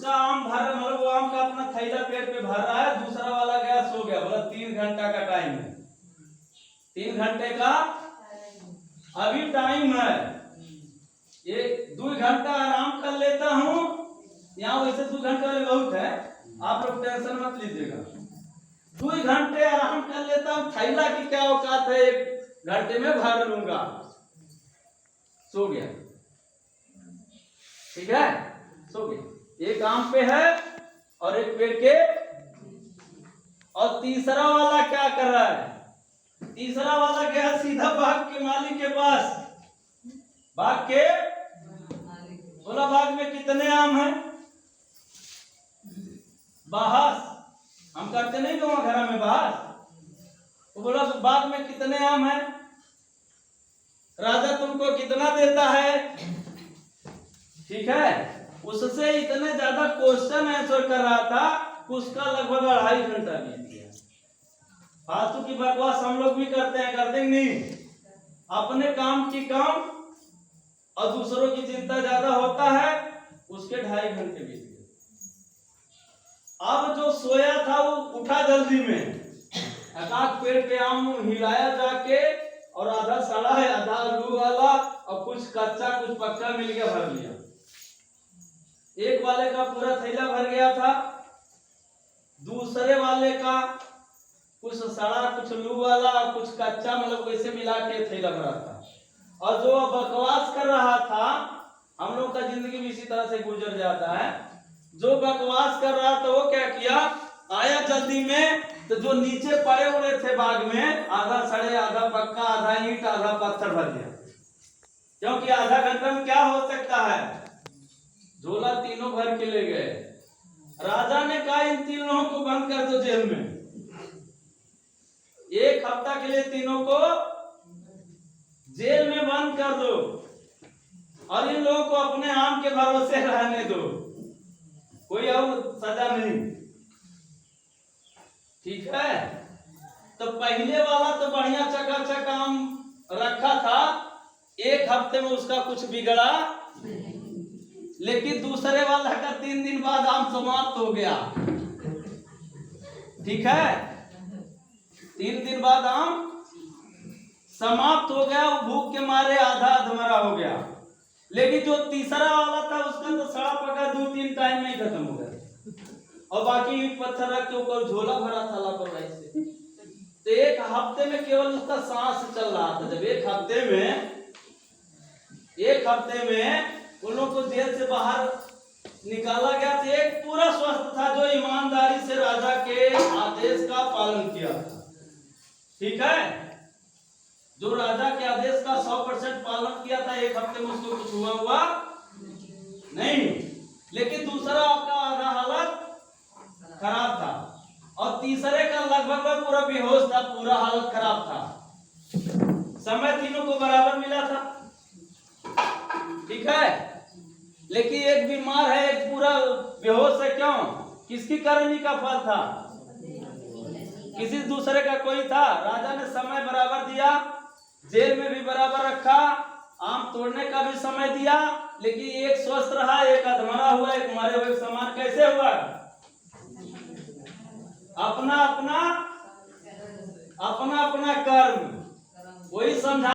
उसका आम भर मतलब वो आम का अपना थैला पेड़ पे भर रहा है, दूसरा वाला गया सो गया, बोला 3 घंटा का टाइम है, 3 घंटे का अभी टाइम है, ये 2 घंटा आराम कर लेता हूँ। यहाँ वैसे 2 घंटे वाले बहुत है, आप लोग टेंशन मत लीजिएगा। 2 घंटे आराम कर लेता हूँ, थैला की क्या औकात है, 1 घंटे में भर लूंगा। सो गया, ठीक है, सो गया। एक आम पे है और एक पेड़ के, और तीसरा वाला क्या कर रहा है, तीसरा वाला गया सीधा बाग के मालिक के पास, बाग के, बोला बाग में कितने आम हैं, बहस हम करते नहीं तो वहां घर में बहस, तो बोला बाग में कितने आम हैं, राजा तुमको कितना देता है, ठीक है। उससे इतने ज्यादा क्वेश्चन आंसर कर रहा था, उसका लगभग 2.5 घंटा बीत गया। फालतू की बकवास हम लोग भी करते हैं, करते नहीं, अपने काम की काम और दूसरों की चिंता ज्यादा होता है, उसके 2.5 घंटे बीत गए। अब जो सोया था वो उठा जल्दी में, एकाक पेड़ पे आम हिलाया जाके, और आधा सड़ा है आधा आलू वाला, और कुछ कच्चा कुछ पक्का मिल गया, भर लिया। एक वाले का पूरा थैला भर गया था, दूसरे वाले का कुछ सड़ा कुछ लू वाला कुछ कच्चा, मतलब वैसे मिला के थैला भरा था। और जो बकवास कर रहा था, हम लोग का जिंदगी भी इसी तरह से गुजर जाता है, जो बकवास कर रहा था वो क्या किया, आया जल्दी में, तो जो नीचे पड़े हुए थे बाग में, आधा सड़े आधा पक्का आधा ईंट आधा पत्थर भर दिया, क्योंकि आधा घंटा में क्या हो सकता है, झोला तीनों भर के ले गए। राजा ने कहा इन तीनों को बंद कर दो जेल में, 1 हफ्ता के लिए तीनों को जेल में बंद कर दो, और इन लोगों को अपने आम के भरोसे रहने दो, कोई और सजा नहीं, ठीक है। तो पहले वाला तो बढ़िया चकाचक आम रखा था, 1 हफ्ते में उसका कुछ बिगड़ा, लेकिन दूसरे वाला का 3 दिन बाद आम समाप्त हो गया, ठीक है, 3 दिन बाद आम समाप्त हो गया, वो भूख के मारे आधा अधमरा हो गया। लेकिन जो तीसरा वाला था उसका तो सड़ा पका 2-3 टाइम में ही खत्म हो गया, और बाकी ईंट पत्थर रख के ऊपर झोला भरा था लापरवाही से। तो 1 हफ्ते में केवल उसका सांस चल रहा था। जब 1 हफ्ते में उन लोगों को जेल से बाहर निकाला गया, तो एक पूरा स्वस्थ था जो ईमानदारी से राजा के आदेश का पालन किया था, ठीक है, जो राजा के आदेश का 100% पालन किया था, 1 हफ्ते में उसको कुछ हुआ नहीं। लेकिन दूसरा आपका आधा हालत खराब था, और तीसरे का लगभग पूरा बेहोश था, पूरा हालत खराब था, समय तीनों को बराबर मिला था, ठीक है। लेकिन एक बीमार है, एक पूरा बेहोश है, क्यों, किसकी करनी का फल था, किसी दूसरे का कोई था। राजा ने समय बराबर दिया, जेल में भी बराबर रखा, आम तोड़ने का भी समय दिया, लेकिन एक स्वस्थ रहा, एक अधमरा हुआ, एक मरे हुए समान कैसे हुआ, अपना अपना कर्म, वही समझा।